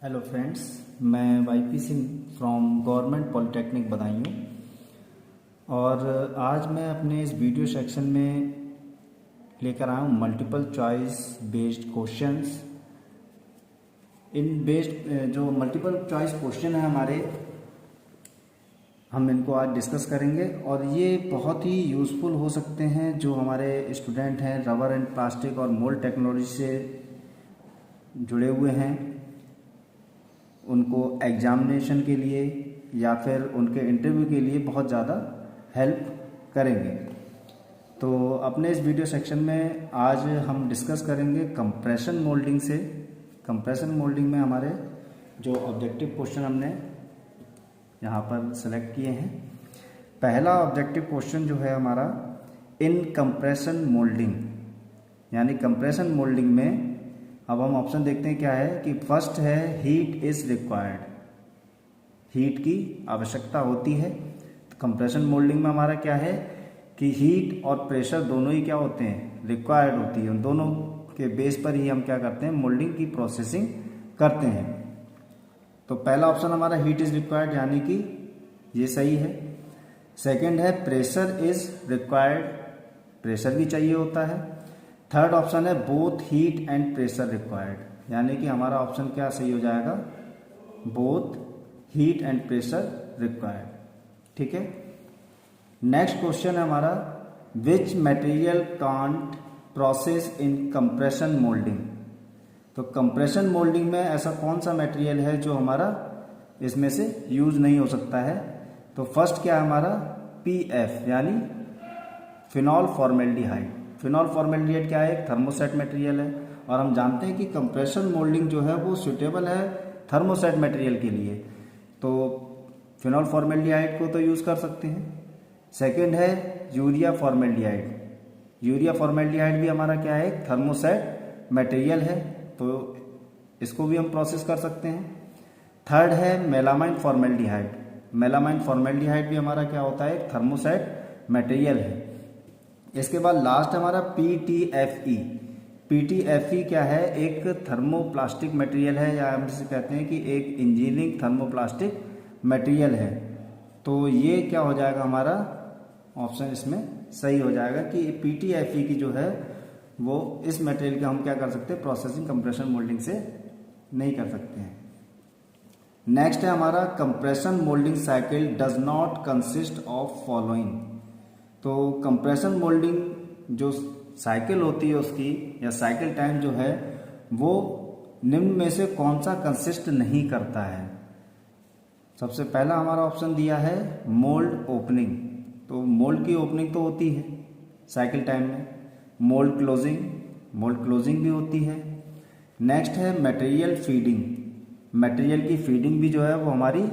Hello friends, मैं YP Singh from government polytechnic Badaun और आज मैं अपने इस वीडियो सेक्शन में लेकर आया हूँ multiple choice based questions. In based जो मल्टीपल चॉइस क्वेश्चन है हमारे, हम इनको आज डिस्कस करेंगे और ये बहुत ही यूज़फुल हो सकते हैं जो हमारे स्टूडेंट हैं रबर एंड प्लास्टिक और मोल्ड टेक्नोलॉजी से जुड़े हुए हैं। उनको एग्जामिनेशन के लिए या फिर उनके इंटरव्यू के लिए बहुत ज़्यादा हेल्प करेंगे। तो अपने इस वीडियो सेक्शन में आज हम डिस्कस करेंगे कंप्रेशन मोल्डिंग से। कंप्रेशन मोल्डिंग में हमारे जो ऑब्जेक्टिव क्वेश्चन हमने यहाँ पर सेलेक्ट किए हैं। पहला ऑब्जेक्टिव क्वेश्चन जो है हमारा, इन कंप्रेशन मोल्डिंग, यानी कंप्रेशन मोल्डिंग में अब हम ऑप्शन देखते हैं क्या है कि फर्स्ट है हीट इज रिक्वायर्ड, हीट की आवश्यकता होती है। तो कंप्रेशन मोल्डिंग में हमारा क्या है कि हीट और प्रेशर दोनों ही क्या होते हैं, रिक्वायर्ड होती है। उन दोनों के बेस पर ही हम क्या करते हैं, मोल्डिंग की प्रोसेसिंग करते हैं। तो पहला ऑप्शन हमारा हीट इज रिक्वायर्ड, यानी कि ये सही है। सेकंड है प्रेशर इज रिक्वायर्ड, प्रेशर भी चाहिए होता है। थर्ड ऑप्शन है both heat and pressure required, यानी कि हमारा ऑप्शन क्या सही हो जाएगा, both heat and pressure required. ठीक है। नेक्स्ट क्वेश्चन है हमारा, which material can't process in compression moulding. तो कंप्रेशन मोल्डिंग में ऐसा कौन सा मटेरियल है जो हमारा इसमें से यूज नहीं हो सकता है। तो फर्स्ट क्या है हमारा, PF यानी फिनॉल फॉर्मेल्डिहाइड। फिनॉल फॉर्मेल्डिहाइड क्या है, एक थर्मोसेट मटेरियल है और हम जानते हैं कि कंप्रेशन मोल्डिंग जो है वो सुटेबल है थर्मोसेट मटेरियल के लिए। तो फिनॉल फॉर्मेल्डिहाइड को तो यूज़ कर सकते हैं। सेकंड है यूरिया फॉर्मेल्डिहाइड। यूरिया फॉर्मेल्डिहाइड भी हमारा क्या है, एक थर्मोसेट मटेरियल है, तो इसको भी हम प्रोसेस कर सकते हैं। थर्ड है मेलामाइन फॉर्मेल्डिहाइड। मेलामाइन फॉर्मेल्डिहाइड भी हमारा क्या होता है, एक थर्मोसेट मटेरियल है। इसके बाद लास्ट हमारा PTFE। PTFE क्या है, एक थर्मोप्लास्टिक मटेरियल है, या हम इसे कहते हैं कि एक इंजीनियरिंग थर्मोप्लास्टिक मटेरियल है। तो ये क्या हो जाएगा, हमारा ऑप्शन इसमें सही हो जाएगा कि PTFE की जो है वो इस मटेरियल का हम क्या कर सकते हैं, प्रोसेसिंग कंप्रेशन मोल्डिंग से नहीं कर सकते हैं। नेक्स्ट है हमारा, compression moulding cycle does not consist of following. तो कंप्रेशन मोल्डिंग जो साइकिल होती है उसकी, या साइकिल टाइम जो है, वो निम्न में से कौन सा कंसिस्ट नहीं करता है। सबसे पहला हमारा ऑप्शन दिया है मोल्ड ओपनिंग। तो मोल्ड की ओपनिंग तो होती है साइकिल टाइम में। मोल्ड क्लोजिंग, मोल्ड क्लोजिंग भी होती है। नेक्स्ट है मटेरियल फीडिंग। मटेरियल की फीडिंग भी जो है वो हमारी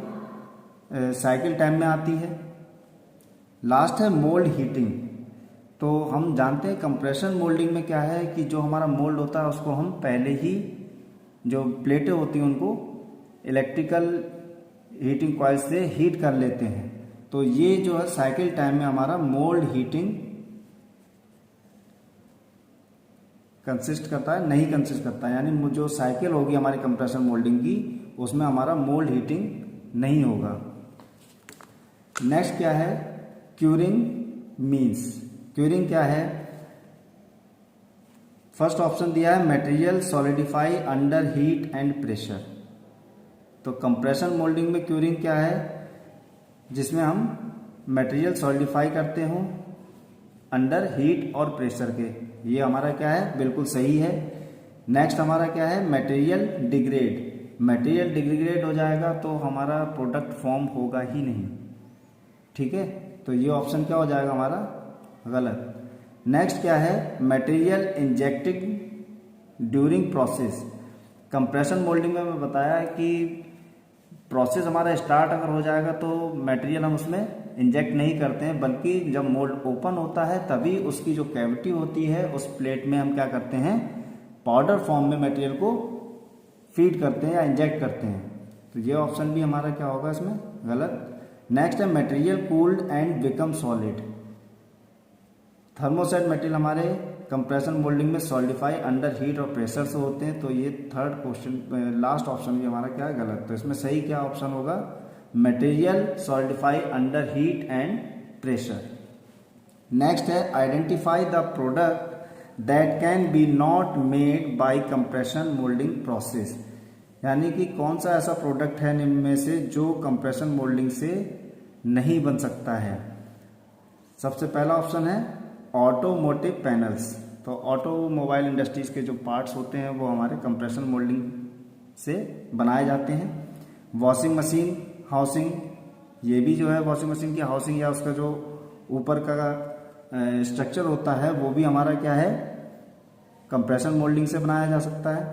साइकिल टाइम में आती है। लास्ट है मोल्ड हीटिंग। तो हम जानते हैं कंप्रेशन मोल्डिंग में क्या है कि जो हमारा मोल्ड होता है उसको हम पहले ही, जो प्लेटें होती हैं उनको इलेक्ट्रिकल हीटिंग कॉइल से हीट कर लेते हैं। तो ये जो है साइकिल टाइम में हमारा मोल्ड हीटिंग कंसिस्ट करता है, नहीं कंसिस्ट करता है, यानी जो साइकिल होगी हमारी कंप्रेशन मोल्डिंग की, उसमें हमारा मोल्ड हीटिंग नहीं होगा। नेक्स्ट क्या है, क्यूरिंग मीन्स। क्यूरिंग क्या है, फर्स्ट ऑप्शन दिया है material solidify under heat and pressure. तो कंप्रेशन मोल्डिंग में क्यूरिंग क्या है, जिसमें हम मटेरियल सॉलिडिफाई करते हो अंडर हीट और प्रेशर के। ये हमारा क्या है, बिल्कुल सही है। नेक्स्ट हमारा क्या है, मटेरियल डिग्रेड। मटेरियल डिग्रेड हो जाएगा तो हमारा प्रोडक्ट फॉर्म होगा ही नहीं। ठीक है, तो ये ऑप्शन क्या हो जाएगा हमारा, गलत। नेक्स्ट क्या है, material injecting during process. Compression moulding में मैं बताया है कि प्रोसेस हमारा स्टार्ट अगर हो जाएगा तो मटेरियल हम उसमें इंजेक्ट नहीं करते हैं, बल्कि जब मोल्ड ओपन होता है तभी उसकी जो कैविटी होती है उस प्लेट में हम क्या करते हैं, पाउडर फॉर्म में मटेरियल को फीड करते हैं या इंजेक्ट करते हैं। तो ये ऑप्शन भी हमारा क्या होगा इसमें, गलत। नेक्स्ट है material cooled and become solid. Thermoset material हमारे कंप्रेशन मोल्डिंग में सॉलिडिफाई अंडर हीट और प्रेशर से होते हैं। तो ये थर्ड क्वेश्चन, लास्ट ऑप्शन भी हमारा क्या है, गलत। तो इसमें सही क्या ऑप्शन होगा, material solidify under heat and pressure. Next है identify the product that can be not made by compression moulding process, यानी कि कौन सा ऐसा प्रोडक्ट है निम्न में से जो कंप्रेशन मोल्डिंग से नहीं बन सकता है। सबसे पहला ऑप्शन है ऑटोमोटिव पैनल्स। तो ऑटोमोबाइल इंडस्ट्रीज के जो पार्ट्स होते हैं वो हमारे कंप्रेशन मोल्डिंग से बनाए जाते हैं। वॉशिंग मशीन हाउसिंग, ये भी जो है वॉशिंग मशीन की हाउसिंग या उसका जो ऊपर का स्ट्रक्चर होता है वो भी हमारा क्या है, कंप्रेशन मोल्डिंग से बनाया जा सकता है।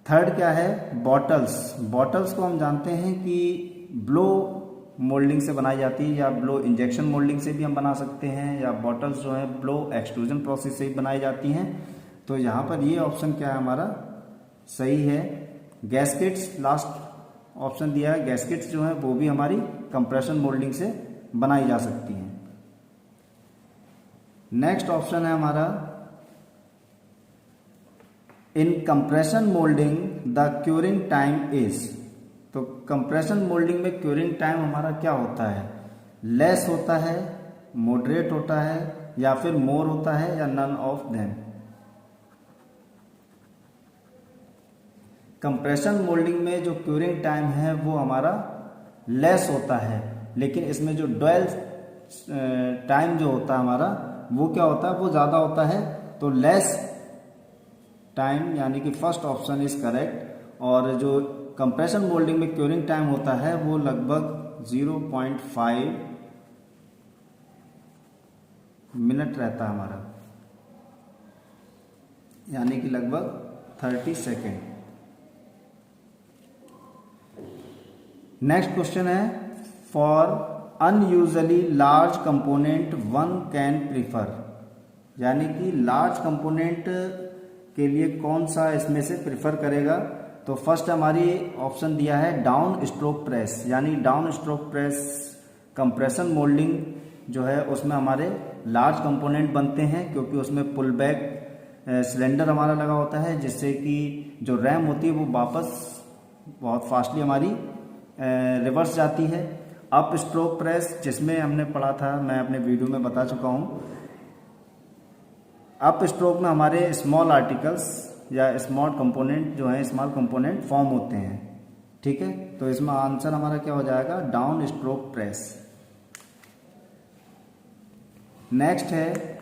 थर्ड क्या है, बॉटल्स। बॉटल्स को हम जानते हैं कि ब्लो मोल्डिंग से बनाई जाती है या ब्लो इंजेक्शन मोल्डिंग से भी हम बना सकते हैं, या बॉटल्स जो है ब्लो एक्सट्रूजन प्रोसेस से भी बनाई जाती हैं। तो यहाँ पर ये ऑप्शन क्या है हमारा, सही है। गैस्केट्स लास्ट ऑप्शन दिया है, गैस्केट्स जो है वो भी हमारी कंप्रेशन मोल्डिंग से बनाई जा सकती हैं। नेक्स्ट ऑप्शन है हमारा in compression moulding the curing time is. तो कंप्रेशन मोल्डिंग में क्यूरिंग टाइम हमारा क्या होता है, लेस होता है, मॉडरेट होता है, या फिर मोर होता है, या none of them. Compression moulding में जो क्यूरिंग टाइम है वो हमारा लेस होता है, लेकिन इसमें जो ड्वेल टाइम जो होता है हमारा वो क्या होता है, वो ज़्यादा होता है। तो लेस टाइम यानी कि फर्स्ट ऑप्शन इज करेक्ट। और जो कंप्रेशन मोल्डिंग में क्यूरिंग टाइम होता है वो लगभग 0.5 मिनट रहता है हमारा, यानी कि लगभग 30 सेकेंड। नेक्स्ट क्वेश्चन है for unusually large component one can prefer, यानी कि लार्ज कंपोनेंट के लिए कौन सा इसमें से प्रेफर करेगा। तो फर्स्ट हमारी ऑप्शन दिया है डाउन स्ट्रोक प्रेस, यानी down stroke press compression moulding जो है उसमें हमारे लार्ज कंपोनेंट बनते हैं, क्योंकि उसमें पुल बैक सिलेंडर हमारा लगा होता है, जिससे कि जो रैम होती है वो वापस बहुत फास्टली हमारी रिवर्स जाती है। अप स्ट्रोक प्रेस जिसमें हमने पढ़ा था, मैं अपने वीडियो में बता चुका हूँ, अप स्ट्रोक में हमारे स्मॉल आर्टिकल्स या स्मॉल कंपोनेंट जो है स्मॉल कंपोनेंट फॉर्म होते हैं। ठीक है, तो इसमें आंसर हमारा क्या हो जाएगा, डाउन स्ट्रोक प्रेस। नेक्स्ट है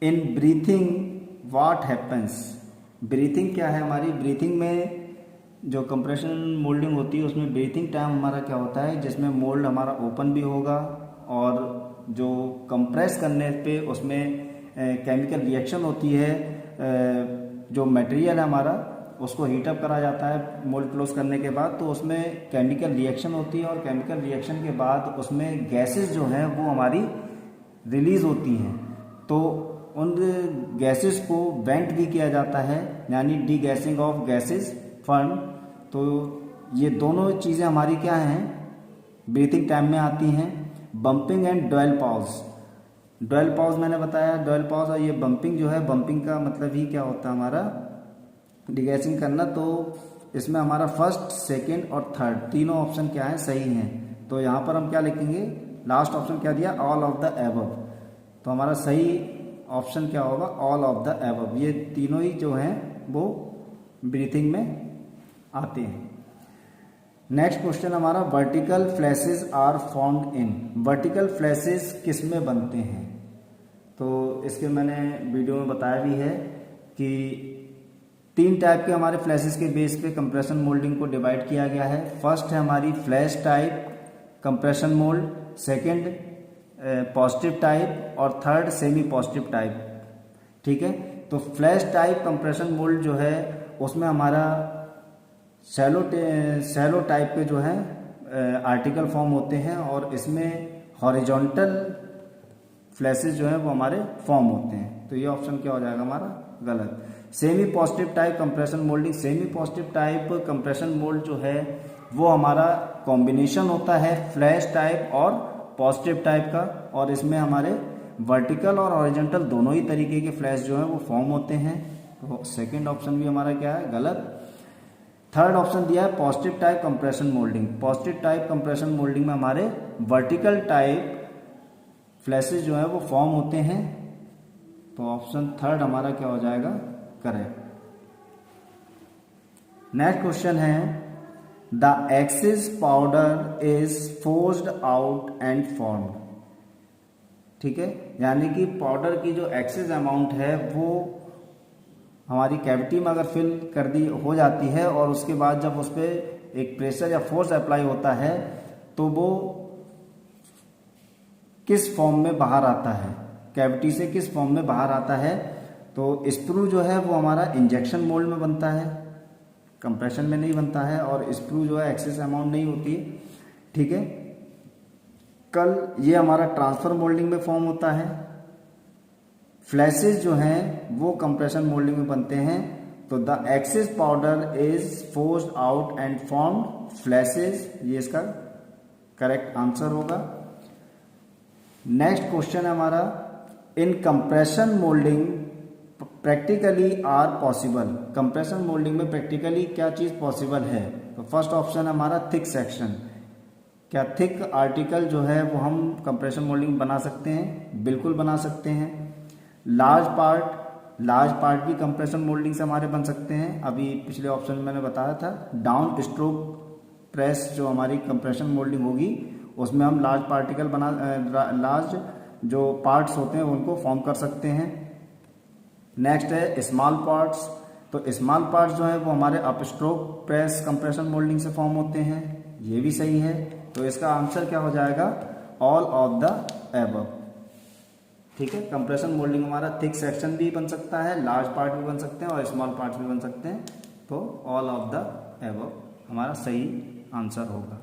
in breathing what happens. Breathing क्या है हमारी, ब्रीथिंग में जो कंप्रेशन मोल्डिंग होती है उसमें ब्रीथिंग टाइम हमारा क्या होता है, जिसमें मोल्ड हमारा ओपन भी होगा और जो कंप्रेस करने पे उसमें केमिकल रिएक्शन होती है, जो मटेरियल है हमारा उसको हीटअप करा जाता है मोल्ड क्लोज करने के बाद, तो उसमें केमिकल रिएक्शन होती है और केमिकल रिएक्शन के बाद उसमें गैसेस जो हैं वो हमारी रिलीज होती हैं। तो उन गैसेस को वेंट भी किया जाता है, यानी D guessing of gases fern. तो ये दोनों चीज़ें हमारी क्या हैं, ब्रीथिंग टाइम में आती हैं। Bumping and dwell pause, dwell pause मैंने बताया, ड्वेल पॉज और ये बम्पिंग जो है, बम्पिंग का मतलब ही क्या होता है हमारा डिगैसिंग करना। तो इसमें हमारा फर्स्ट सेकंड और थर्ड तीनों ऑप्शन क्या है, सही हैं। तो यहाँ पर हम क्या लिखेंगे, लास्ट ऑप्शन क्या दिया, ऑल ऑफ द एबव। तो हमारा सही ऑप्शन क्या होगा, ऑल ऑफ द एबव। ये तीनों ही जो हैं वो ब्रीथिंग में आते हैं। नेक्स्ट क्वेश्चन हमारा vertical flashes are formed in. Vertical flashes किस में बनते हैं, तो इसके मैंने वीडियो में बताया भी है कि 3 टाइप के हमारे फ्लैशेस के बेस पे कंप्रेशन मोल्डिंग को डिवाइड किया गया है। फर्स्ट है हमारी flash type compression mould, second positive type और थर्ड सेमी पॉजिटिव टाइप। ठीक है, तो फ्लैश टाइप कंप्रेशन मोल्ड जो है उसमें हमारा शैलो टाइप के जो है आर्टिकल फॉर्म होते हैं और इसमें हॉरिजॉन्टल फ्लैशेस जो है वो हमारे फॉर्म होते हैं। तो ये ऑप्शन क्या हो जाएगा हमारा, गलत। Semi positive type compression moulding, semi positive type compression mould जो है वो हमारा कॉम्बिनेशन होता है फ्लैश टाइप और पॉजिटिव टाइप का, और इसमें हमारे वर्टिकल और हॉरिजॉन्टल दोनों ही तरीके के फ्लैश जो है वो फॉर्म होते हैं। तो सेकंड ऑप्शन भी हमारा क्या है, गलत। थर्ड ऑप्शन दिया है positive type compression moulding. Positive type compression moulding में हमारे वर्टिकल टाइप फ्लैशेज जो है वो फॉर्म होते हैं। तो ऑप्शन थर्ड हमारा क्या हो जाएगा, करेक्ट। नेक्स्ट क्वेश्चन है the axis powder is forced out and formed. ठीक है, यानी कि पाउडर की जो एक्सिस अमाउंट है वो हमारी कैविटी में अगर फिल कर दी हो जाती है और उसके बाद जब उस पर एक प्रेशर या फोर्स अप्लाई होता है तो वो किस फॉर्म में बाहर आता है, कैविटी से किस फॉर्म में बाहर आता है। तो स्प्रू जो है वो हमारा इंजेक्शन मोल्ड में बनता है, कंप्रेशन में नहीं बनता है, और स्प्रू जो है एक्सेस अमाउंट नहीं होती है। ठीक है, कल ये हमारा ट्रांसफर मोल्डिंग में फॉर्म होता है। फ्लैशेज जो हैं वो कंप्रेशन मोल्डिंग में बनते हैं। तो the excess powder is forced out and formed flashes, ये इसका करेक्ट आंसर होगा। नेक्स्ट क्वेश्चन है हमारा in compression moulding practically are possible. Compression moulding में प्रैक्टिकली क्या चीज पॉसिबल है। तो फर्स्ट ऑप्शन है हमारा थिक सेक्शन। क्या थिक आर्टिकल जो है वो हम कंप्रेशन मोल्डिंग बना सकते हैं, बिल्कुल बना सकते हैं। लार्ज पार्ट भी कंप्रेशन मोल्डिंग से हमारे बन सकते हैं। अभी पिछले ऑप्शन में मैंने बताया था डाउन स्ट्रोक प्रेस जो हमारी कंप्रेशन मोल्डिंग होगी उसमें हम लार्ज जो पार्ट्स होते हैं उनको फॉर्म कर सकते हैं। नेक्स्ट है स्मॉल पार्ट्स। तो स्मॉल पार्ट्स जो है वो हमारे up stroke press compression moulding से फॉर्म होते हैं, ये भी सही है। तो इसका आंसर क्या हो जाएगा, ऑल ऑफ द एबव। ठीक है, कंप्रेशन मोल्डिंग हमारा थिक सेक्शन भी बन सकता है, लार्ज पार्ट भी बन सकते हैं और स्मॉल पार्ट्स भी बन सकते हैं। तो ऑल ऑफ द एबव हमारा सही आंसर होगा।